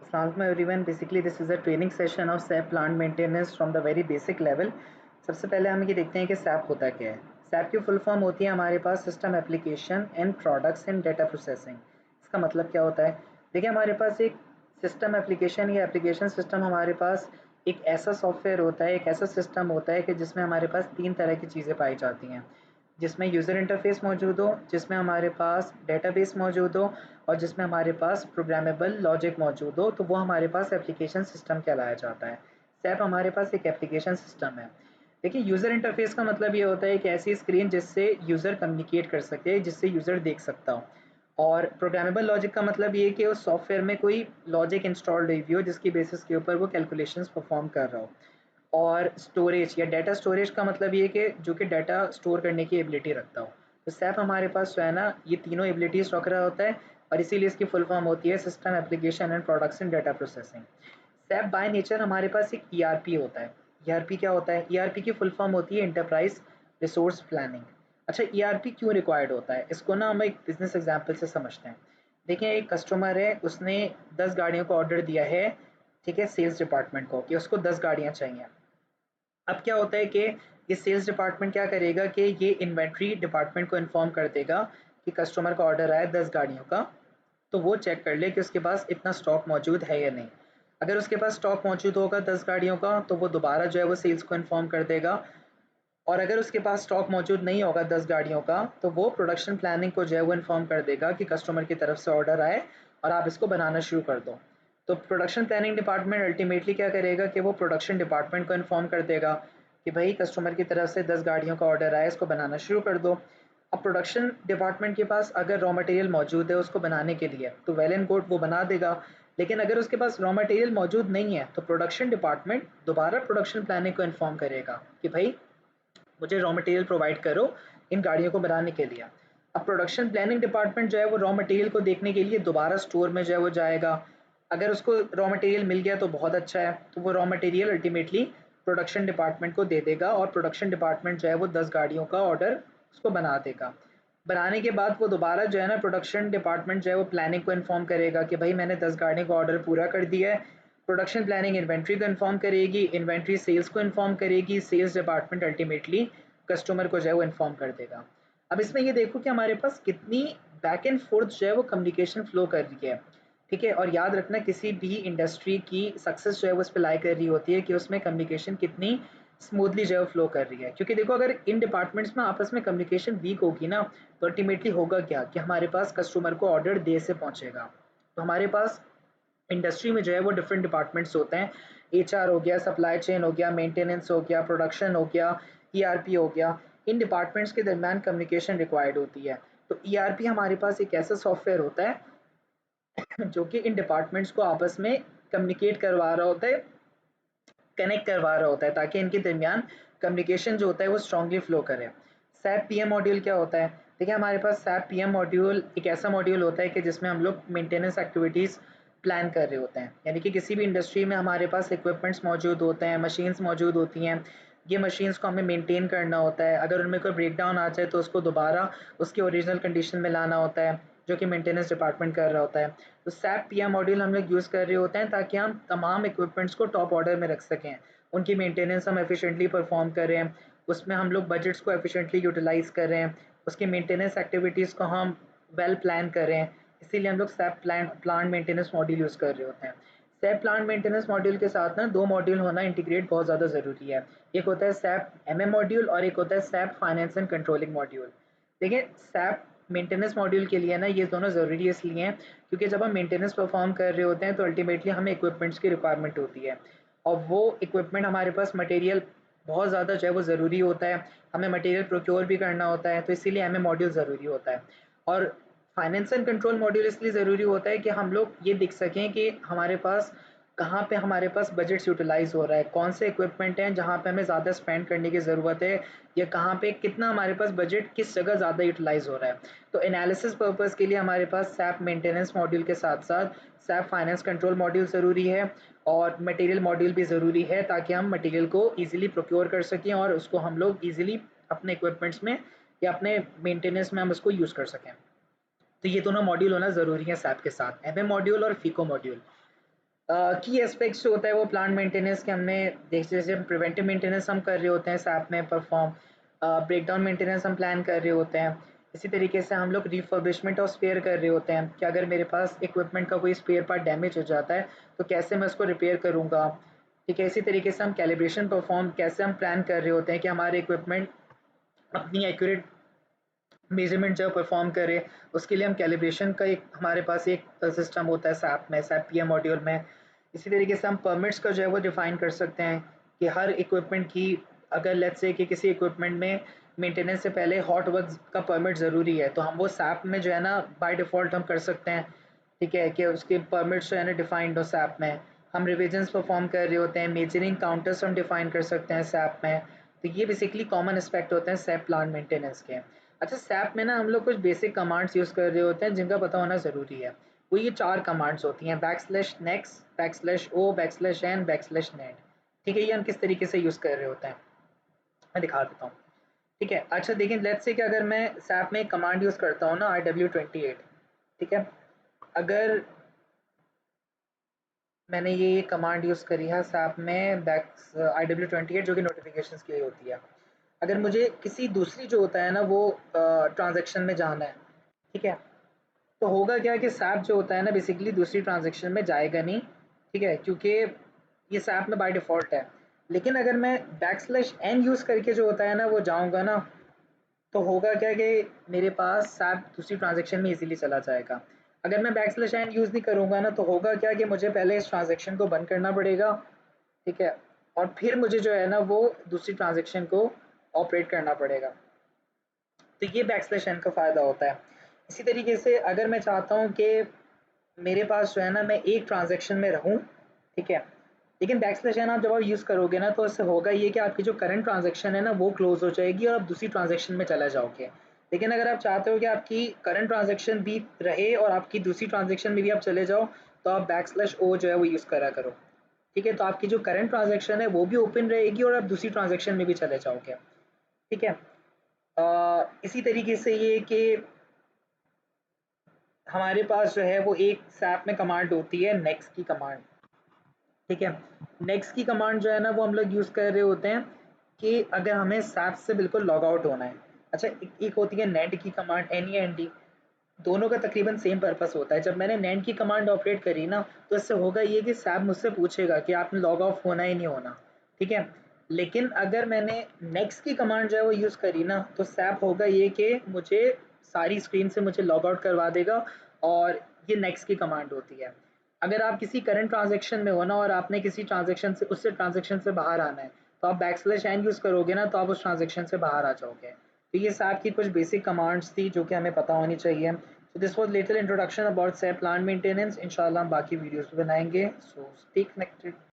Assalamualaikum everyone. Basically this is a training session of SAP plant maintenance from the very basic level. सबसे पहले हम ये देखते हैं कि SAP होता क्या है। SAP की फुल फॉर्म होती है हमारे पास system application and products and data processing. इसका मतलब क्या होता है? देखिए हमारे पास एक सिस्टम एप्लीकेशन या एप्लीकेशन सिस्टम हमारे पास एक ऐसा सॉफ्टवेयर होता है, एक ऐसा सिस्टम होता है कि जिसमें हमारे पास 3 तरह की चीज़ें पाई जाती हैं। जिसमें यूज़र इंटरफेस मौजूद हो, जिसमें हमारे पास डेटाबेस मौजूद हो और जिसमें हमारे पास प्रोग्रामेबल लॉजिक मौजूद हो, तो वो हमारे पास एप्लीकेशन सिस्टम कहलाया जाता है। सैप हमारे पास एक एप्लीकेशन सिस्टम है। देखिए यूज़र इंटरफेस का मतलब ये होता है कि ऐसी स्क्रीन जिससे यूज़र कम्युनिकेट कर सके, जिससे यूज़र देख सकता हो। और प्रोग्रामेबल लॉजिक का मतलब ये है कि उस सॉफ्टवेयर में कोई लॉजिक इंस्टॉल्ड हुई हो जिसकी बेसिस के ऊपर वो कैलकुलेशंस परफॉर्म कर रहा हो। और स्टोरेज या डेटा स्टोरेज का मतलब ये है कि जो कि डाटा स्टोर करने की एबिलिटी रखता हो। तो सैप हमारे पास जो है ना, ये तीनों एबिलिटीज़ रख रहा होता है और इसीलिए इसकी फुल फॉर्म होती है system application and products in data processing. SAP by nature हमारे पास एक ईआरपी होता है। ईआरपी क्या होता है? ईआरपी की फुल फॉर्म होती है एंटरप्राइज रिसोर्स प्लानिंग। अच्छा, ईआरपी क्यों रिक्वायर्ड होता है? इसको ना हम एक बिजनेस एग्जाम्पल से समझते हैं। देखिए एक कस्टमर है, उसने 10 गाड़ियों का ऑर्डर दिया है, ठीक है, सेल्स डिपार्टमेंट को कि उसको 10 गाड़ियाँ चाहिए। अब क्या होता है कि ये सेल्स डिपार्टमेंट क्या करेगा कि ये इन्वेंट्री डिपार्टमेंट को इन्फॉर्म कर देगा कि कस्टमर का ऑर्डर आया 10 गाड़ियों का, तो वो चेक कर ले कि उसके पास इतना स्टॉक मौजूद है या नहीं। अगर उसके पास स्टॉक मौजूद होगा 10 गाड़ियों का, तो वो दोबारा जो है वो सेल्स को इन्फॉर्म कर देगा। और अगर उसके पास स्टॉक मौजूद नहीं होगा 10 गाड़ियों का, तो वो प्रोडक्शन प्लानिंग को जो है वो इन्फॉर्म कर देगा कि कस्टमर की तरफ से ऑर्डर आए और आप इसको बनाना शुरू कर दो। तो प्रोडक्शन प्लानिंग डिपार्टमेंट अल्टीमेटली क्या करेगा कि वो प्रोडक्शन डिपार्टमेंट को इन्फॉर्म कर देगा कि भाई कस्टमर की तरफ से 10 गाड़ियों का ऑर्डर आया, इसको बनाना शुरू कर दो। अब प्रोडक्शन डिपार्टमेंट के पास अगर रॉ मटेरियल मौजूद है उसको बनाने के लिए, तो वेल एंड गुड, वो बना देगा। लेकिन अगर उसके पास रॉ मटेरियल मौजूद नहीं है, तो प्रोडक्शन डिपार्टमेंट दोबारा प्रोडक्शन प्लानिंग को इन्फॉर्म करेगा कि भाई मुझे रॉ मटेरियल प्रोवाइड करो इन गाड़ियों को बनाने के लिए। अब प्रोडक्शन प्लानिंग डिपार्टमेंट जो है वो रॉ मटेरियल को देखने के लिए दोबारा स्टोर में जो है वो जाएगा। अगर उसको रॉ मटेरियल मिल गया तो बहुत अच्छा है, तो वो raw material ultimately production department को दे देगा और प्रोडक्शन डिपार्टमेंट जो है वो 10 गाड़ियों का ऑर्डर उसको बना देगा। बनाने के बाद वो दोबारा जो है ना, प्रोडक्शन डिपार्टमेंट जो है वो प्लानिंग को इन्फॉर्म करेगा कि भाई मैंने 10 गाड़ियों का ऑर्डर पूरा कर दिया है। प्रोडक्शन प्लानिंग इन्वेंट्री को इन्फॉर्म करेगी, इन्वेंट्री सेल्स को इन्फॉर्म करेगी, सेल्स डिपार्टमेंट अल्टीमेटली कस्टमर को जो है वो इन्फॉर्म कर देगा। अब इसमें ये देखो कि हमारे पास कितनी बैक एंड फोर्थ जो है वो कम्युनिकेशन फ्लो कर रही है। ठीक है, और याद रखना किसी भी इंडस्ट्री की सक्सेस जो है वो उस पर लाई कर रही होती है कि उसमें कम्युनिकेशन कितनी स्मूथली जो है फ्लो कर रही है। क्योंकि देखो अगर इन डिपार्टमेंट्स में आपस में कम्युनिकेशन वीक होगी ना, तो अल्टीमेटली होगा क्या कि हमारे पास कस्टमर को ऑर्डर देर से पहुंचेगा। तो हमारे पास इंडस्ट्री में जो है वो डिफरेंट डिपार्टमेंट्स होते हैं। एचआर हो गया, सप्लाई चेन हो गया, मेंटेनेंस हो गया, प्रोडक्शन हो गया, ईआरपी हो गया। इन डिपार्टमेंट्स के दरमियान कम्युनिकेशन रिक्वायर्ड होती है। तो ईआरपी हमारे पास एक ऐसा सॉफ्टवेयर होता है जो कि इन डिपार्टमेंट्स को आपस में कम्युनिकेट करवा रहा होता है, कनेक्ट करवा रहा होता है, ताकि इनके दरमियान कम्युनिकेशन जो होता है वो स्ट्रांगली फ्लो करे। सैप पीएम मॉड्यूल क्या होता है? देखिए हमारे पास सैप पीएम मॉड्यूल एक ऐसा मॉड्यूल होता है कि जिसमें हम लोग मेंटेनेंस एक्टिविटीज़ प्लान कर रहे होते हैं। यानी कि किसी भी इंडस्ट्री में हमारे पास इक्विपमेंट्स मौजूद होते हैं, मशीन्स मौजूद होती हैं। ये मशीन्स को हमें मेंटेन करना होता है। अगर उनमें कोई ब्रेक डाउन आ जाए तो उसको दोबारा उसकी ओरिजिनल कंडीशन में लाना होता है, जो कि मेंटेनेंस डिपार्टमेंट कर रहा होता है। तो सैप पीएम मॉड्यूल हम लोग यूज़ कर रहे होते हैं ताकि हम तमाम इक्विपमेंट्स को टॉप ऑर्डर में रख सकें, उनकी मेंटेनेंस हम एफिशिएंटली परफॉर्म कर रहे हैं, उसमें हम लोग बजट्स को एफिशिएंटली यूटिलाइज कर रहे हैं, उसकी मेंटेनेंस एक्टिविटीज़ को हम वेल प्लान कर रहे हैं। इसीलिए हम लोग SAP plant maintenance module use कर रहे होते हैं। सैप प्लांट मेंटेनेंस मॉड्यूल के साथ ना 2 मॉड्यूल होना इंटीग्रेट बहुत ज़्यादा ज़रूरी है। एक होता है सैप एमएम मॉड्यूल और एक होता है SAP finance and controlling module. देखिए सैप मेंटेनेंस मॉड्यूल के लिए ना ये दोनों ज़रूरी इसलिए हैं क्योंकि जब हम मेंटेनेंस परफॉर्म कर रहे होते हैं तो अल्टीमेटली हमें इक्विपमेंट्स की रिक्वायरमेंट होती है। और वो इक्विपमेंट हमारे पास मटेरियल बहुत ज़्यादा जो है वो ज़रूरी होता है, हमें मटेरियल प्रोक्योर भी करना होता है, तो इसीलिए हमें मॉड्यूल ज़रूरी होता है। और फाइनेंस एंड कंट्रोल मॉड्यूल इसलिए ज़रूरी होता है कि हम लोग ये दिख सकें कि हमारे पास कहाँ पे हमारे पास बजट्स यूटिलाइज हो रहा है, कौन से इक्विपमेंट हैं जहाँ पे हमें ज़्यादा स्पेंड करने की ज़रूरत है, या कहाँ पे कितना हमारे पास बजट किस जगह ज़्यादा यूटिलाइज हो रहा है। तो एनालिसिस पर्पज़ के लिए हमारे पास सैप मेंटेनेंस मॉड्यूल के साथ साथ सैप फाइनेंस कंट्रोल मॉड्यूल ज़रूरी है और मटेरियल मॉड्यूल भी ज़रूरी है, ताकि हम मटेरियल को ईजिली प्रोक्योर कर सकें और उसको हम लोग ईजिली अपने इक्विपमेंट्स में या अपने मेंटेनेंस में हम उसको यूज़ कर सकें। तो ये दोनों मॉड्यूल होना ज़रूरी है सैप के साथ, एमएम मॉड्यूल और फीको मॉड्यूल। की एस्पेक्ट्स जो होता है वो प्लांट मेंटेनेंस के हमने देख, जैसे हम प्रिवेंटिव मेंटेनेंस हम कर रहे होते हैं सैप में परफॉर्म, ब्रेकडाउन मेंटेनेंस हम प्लान कर रहे होते हैं। इसी तरीके से हम लोग रिफर्बिशमेंट और स्पेयर कर रहे होते हैं कि अगर मेरे पास इक्विपमेंट का कोई स्पेयर पार्ट डैमेज हो जाता है तो कैसे मैं उसको रिपेयर करूँगा। ठीक है, इसी तरीके से हम कैलिब्रेशन परफॉर्म कैसे हम प्लान कर रहे होते हैं कि हमारे इक्विपमेंट अपनी एक्यूरेट मेजरमेंट जो परफॉर्म करे, उसके लिए हम कैलिब्रेशन का एक हमारे पास एक सिस्टम होता है सैप में, सैप पीएम मॉड्यूल में। इसी तरीके से हम परमिट्स का जो है वो डिफाइन कर सकते हैं कि हर इक्विपमेंट की, अगर लेट्स से कि किसी इक्विपमेंट में मेंटेनेंस से पहले हॉट वर्क का परमिट ज़रूरी है तो हम वो सैप में जो है ना बाय डिफ़ॉल्ट हम कर सकते हैं। ठीक है, कि उसके परमिट्स जो है ना डिफाइंड हो सैप में। हम रिविजन्स परफॉर्म कर रहे होते हैं, मेजरिंग काउंटर्स हम डिफाइन कर सकते हैं सैप में। तो ये बेसिकली कॉमन एस्पेक्ट होते हैं सैप प्लांट मेंटेनेंस के। अच्छा, सैप में ना हम लोग कुछ बेसिक कमांड्स यूज़ कर रहे होते हैं जिनका पता होना ज़रूरी है। वो ये 4 कमांड्स होती हैं, बैकस्लैश बैकस्लैश ओ, बैकस्लैश एन, बैकस्लैश नेट। ठीक है, ये हम किस तरीके से यूज़ कर रहे होते हैं, मैं दिखा देता हूँ। ठीक है, अच्छा देखिए, लेट्स से कि अगर मैं सैप में एक कमांड यूज़ करता हूँ ना RW28, ठीक है, अगर मैंने ये कमांड यूज़ करी है सैप में बैक IW28 जो कि नोटिफिकेशंस के लिए होती है। अगर मुझे किसी दूसरी जो होता है ना वो ट्रांजैक्शन में जाना है, ठीक है, तो होगा क्या कि सैप जो होता है ना बेसिकली दूसरी ट्रांजैक्शन में जाएगा नहीं। ठीक है, क्योंकि ये सैप में बाय डिफ़ॉल्ट है। लेकिन अगर मैं बैकस्लैश एन यूज़ करके जो होता है ना वो जाऊँगा ना, तो होगा क्या कि मेरे पास सैप दूसरी ट्रांजैक्शन में इजीली चला जाएगा। अगर मैं बैकस्लैश एन यूज़ नहीं करूँगा ना तो होगा क्या कि मुझे पहले इस ट्रांजैक्शन को बंद करना पड़ेगा। ठीक है, और फिर मुझे जो है ना वो दूसरी ट्रांजैक्शन को ऑपरेट करना पड़ेगा। तो ये बैकस्लैश एन का फ़ायदा होता है। इसी तरीके से अगर मैं चाहता हूँ कि मेरे पास जो है ना मैं एक ट्रांजैक्शन में रहूँ, ठीक है, लेकिन बैकस्लैश एन आप जब आप यूज़ करोगे ना तो इससे होगा ये कि आपकी जो करंट ट्रांजैक्शन है ना वो क्लोज हो जाएगी और आप दूसरी ट्रांजैक्शन में चला जाओगे। लेकिन अगर आप चाहते हो कि आपकी करंट ट्रांजैक्शन भी रहे और आपकी दूसरी ट्रांजैक्शन में भी आप चले जाओ, तो आप बैकस्लैश ओ जो है वो यूज़ करा करो। ठीक है, तो आपकी जो करंट ट्रांजैक्शन है वो भी ओपन रहेगी और आप दूसरी ट्रांजैक्शन में भी चले जाओगे। ठीक है, इसी तरीके से ये कि हमारे पास जो है वो एक सैप में कमांड होती है नेक्स्ट की कमांड। ठीक है, नेक्स्ट की कमांड जो है ना वो हम लोग यूज़ कर रहे होते हैं कि अगर हमें सैप से बिल्कुल लॉग आउट होना है। अच्छा, एक होती है नेट की command, N E N D, दोनों का तकरीबन सेम पर्पस होता है। जब मैंने नेट की कमांड ऑपरेट करी ना तो इससे होगा ये कि सैप मुझसे पूछेगा कि आपने लॉग ऑफ होना ही नहीं होना। ठीक है, लेकिन अगर मैंने नेक्स्ट की कमांड जो है वो यूज़ करी ना तो सैप होगा ये कि मुझे सारी स्क्रीन से मुझे लॉग आउट करवा देगा, और ये नेक्स्ट की कमांड होती है। अगर आप किसी करंट ट्रांजैक्शन में हो ना और आपने किसी ट्रांजैक्शन से उससे ट्रांजैक्शन से बाहर आना है तो आप बैकस्लैश एन यूज़ करोगे ना तो आप उस ट्रांजैक्शन से बाहर आ जाओगे। तो ये सैप की कुछ बेसिक कमांड्स थी जो कि हमें पता होनी चाहिए। So this was little introduction about SAP plant maintenance. इंशाल्लाह हम बाकी वीडियोस भी बनाएंगे। So stay connected.